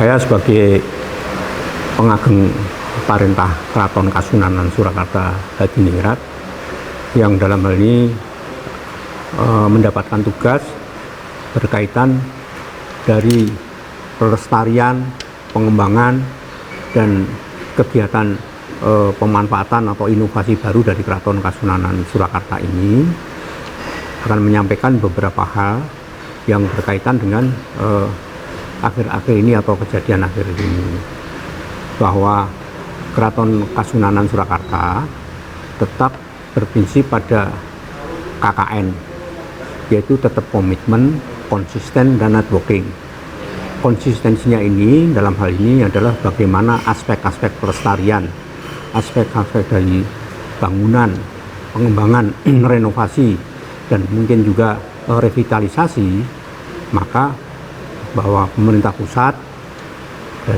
Saya sebagai pengageng Parentah Keraton Kasunanan Surakarta Hadiningrat yang dalam hal ini mendapatkan tugas berkaitan dari pelestarian, pengembangan, dan kegiatan pemanfaatan atau inovasi baru dari Keraton Kasunanan Surakarta ini, akan menyampaikan beberapa hal yang berkaitan dengan akhir-akhir ini atau kejadian akhir ini, bahwa Keraton Kasunanan Surakarta tetap berprinsip pada KKN, yaitu tetap komitmen, konsisten, dan networking. Konsistensinya ini dalam hal ini adalah bagaimana aspek-aspek pelestarian, aspek-aspek dari bangunan, pengembangan, renovasi, dan mungkin juga revitalisasi, maka bahwa pemerintah pusat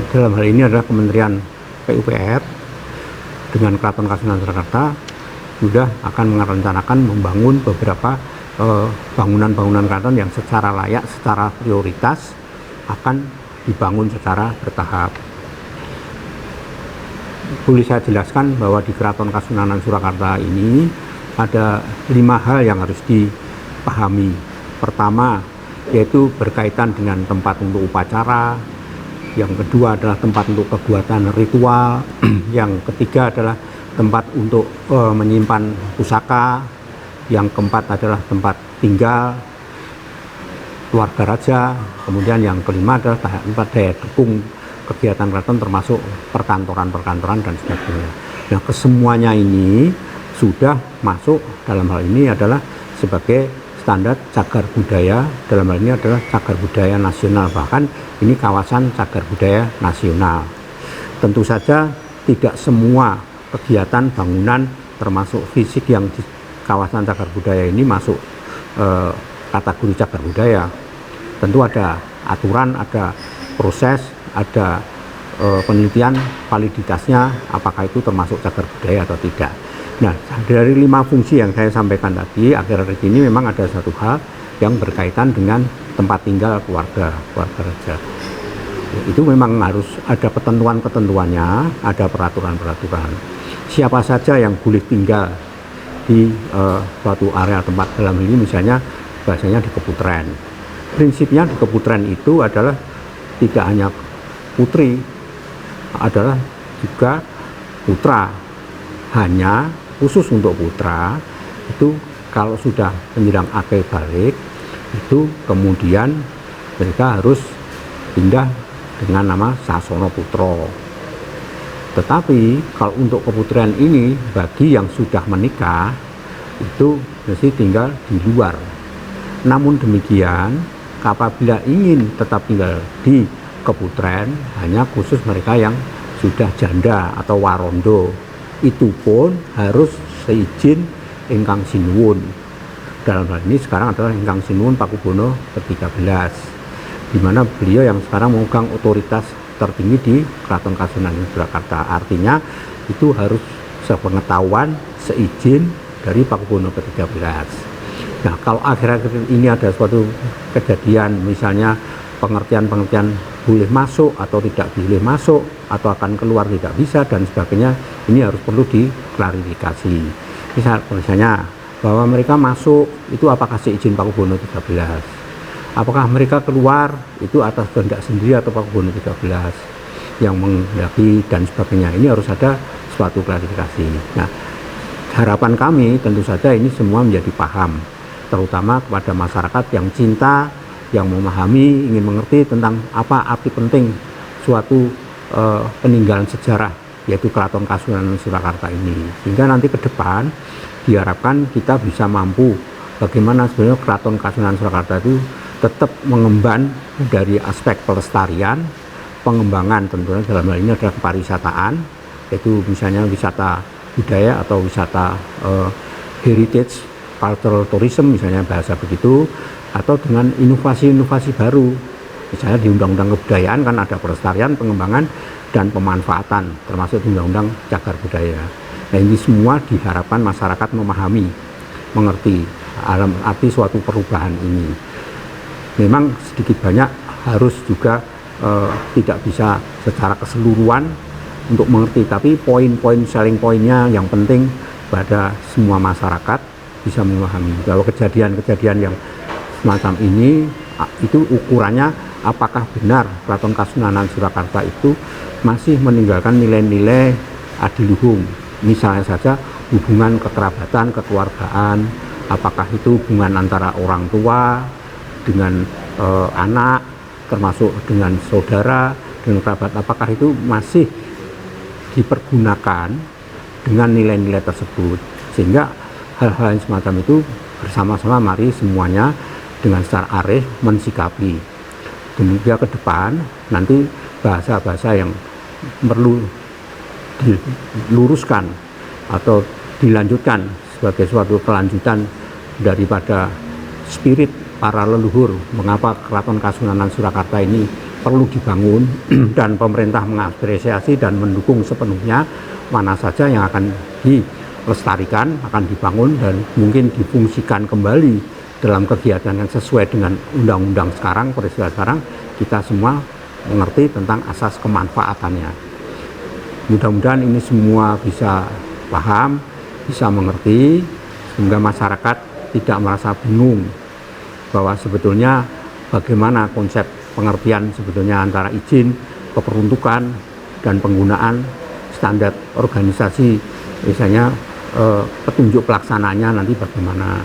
dalam hal ini adalah Kementerian PUPR dengan Keraton Kasunanan Surakarta sudah akan merencanakan membangun beberapa bangunan-bangunan keraton yang secara layak, secara prioritas akan dibangun secara bertahap. Boleh saya jelaskan bahwa di Keraton Kasunanan Surakarta ini ada 5 hal yang harus dipahami. Pertama, yaitu berkaitan dengan tempat untuk upacara. Yang kedua adalah tempat untuk kegiatan ritual. Yang ketiga adalah tempat untuk menyimpan pusaka. Yang keempat adalah tempat tinggal keluarga raja. Kemudian yang kelima adalah tempat daya dukung kegiatan keraton termasuk perkantoran-perkantoran dan sebagainya. Nah, kesemuanya ini sudah masuk dalam hal ini adalah sebagai standar cagar budaya, dalam hal ini adalah cagar budaya nasional, bahkan ini kawasan cagar budaya nasional. Tentu saja tidak semua kegiatan bangunan termasuk fisik yang di kawasan cagar budaya ini masuk kategori cagar budaya. Tentu ada aturan, ada proses, ada penelitian validitasnya apakah itu termasuk cagar budaya atau tidak. Nah, dari 5 fungsi yang saya sampaikan tadi, akhir-akhir ini memang ada satu hal yang berkaitan dengan tempat tinggal keluarga raja. Itu memang harus ada ketentuan-ketentuannya, ada peraturan-peraturan. Siapa saja yang boleh tinggal di suatu area tempat, dalam ini misalnya bahasanya di Keputren. Prinsipnya di Keputren itu adalah tidak hanya putri, adalah juga putra. Hanya khusus untuk putra itu kalau sudah menjelang akil balik itu kemudian mereka harus pindah dengan nama Sasono Putro. Tetapi kalau untuk keputren ini bagi yang sudah menikah itu mesti tinggal di luar. Namun demikian apabila ingin tetap tinggal di keputren hanya khusus mereka yang sudah janda atau warondo. Itu pun harus seizin Ingkang Sinuwun. Dalam hal ini sekarang adalah Ingkang Sinuwun Pakubono ke-13, di mana beliau yang sekarang memegang otoritas tertinggi di Keraton Kasunanan Surakarta. Artinya itu harus sepengetahuan, seizin dari Pakubono ke-13. Nah, kalau akhir-akhir ini ada suatu kejadian, misalnya pengertian-pengertian boleh masuk atau tidak boleh masuk atau akan keluar tidak bisa dan sebagainya, ini harus perlu diklarifikasi. Misalnya bahwa mereka masuk itu apakah seizin Pakubono 13, apakah mereka keluar itu atas kehendak sendiri atau Pakubono 13 yang menghendaki dan sebagainya. Ini harus ada suatu klarifikasi. Nah, harapan kami tentu saja ini semua menjadi paham, terutama kepada masyarakat yang cinta, yang memahami, ingin mengerti tentang apa arti penting suatu peninggalan sejarah, yaitu Keraton Kasunanan Surakarta ini. Sehingga nanti ke depan diharapkan kita bisa mampu bagaimana sebenarnya Keraton Kasunanan Surakarta itu tetap mengemban dari aspek pelestarian, pengembangan tentunya dalam hal ini adalah pariwisataan, yaitu misalnya wisata budaya atau wisata heritage, cultural tourism misalnya bahasa begitu, atau dengan inovasi-inovasi baru. Misalnya di Undang-Undang Kebudayaan kan ada pelestarian, pengembangan, dan pemanfaatan, termasuk di Undang-Undang Cagar Budaya. Nah, ini semua diharapkan masyarakat memahami, mengerti arti suatu perubahan ini. Memang sedikit banyak harus juga tidak bisa secara keseluruhan untuk mengerti, tapi poin-poin selling poinnya yang penting pada semua masyarakat bisa memahami bahwa kejadian-kejadian yang semacam ini itu ukurannya apakah benar Keraton Kasunanan Surakarta itu masih meninggalkan nilai-nilai adiluhung, misalnya saja hubungan kekerabatan, kekeluargaan, apakah itu hubungan antara orang tua dengan anak, termasuk dengan saudara, dengan kerabat, apakah itu masih dipergunakan dengan nilai-nilai tersebut, sehingga hal-hal yang semacam itu bersama-sama mari semuanya dengan secara arif mensikapi. Kemudian ke depan nanti bahasa-bahasa yang perlu diluruskan atau dilanjutkan sebagai suatu kelanjutan daripada spirit para leluhur, mengapa Keraton Kasunanan Surakarta ini perlu dibangun dan pemerintah mengapresiasi dan mendukung sepenuhnya mana saja yang akan dilestarikan, akan dibangun dan mungkin difungsikan kembali dalam kegiatan yang sesuai dengan undang-undang sekarang, peristiwa sekarang, kita semua mengerti tentang asas kemanfaatannya. Mudah-mudahan ini semua bisa paham, bisa mengerti, sehingga masyarakat tidak merasa bingung bahwa sebetulnya bagaimana konsep pengertian sebetulnya antara izin, keperuntukan, dan penggunaan standar organisasi, misalnya petunjuk pelaksanaannya nanti bagaimana.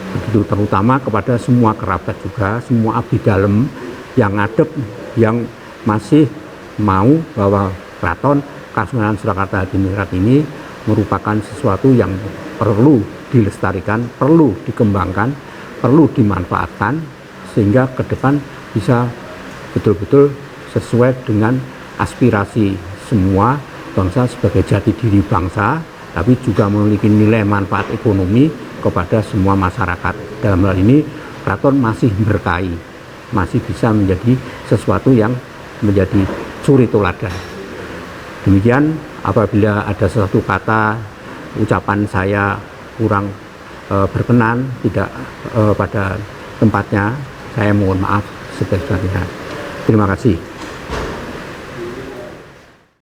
Begitu terutama kepada semua kerabat juga, semua abdi dalam yang ngadep, yang masih mau bahwa Keraton Kasunanan Surakarta Hadiningrat ini merupakan sesuatu yang perlu dilestarikan, perlu dikembangkan, perlu dimanfaatkan, sehingga ke depan bisa betul-betul sesuai dengan aspirasi semua bangsa sebagai jati diri bangsa, tapi juga memiliki nilai manfaat ekonomi kepada semua masyarakat. Dalam hal ini keraton masih berkahi, masih bisa menjadi sesuatu yang menjadi suri teladan. Demikian, apabila ada sesuatu kata ucapan saya kurang berkenan, tidak pada tempatnya, saya mohon maaf sebesar-besarnya. Terima kasih.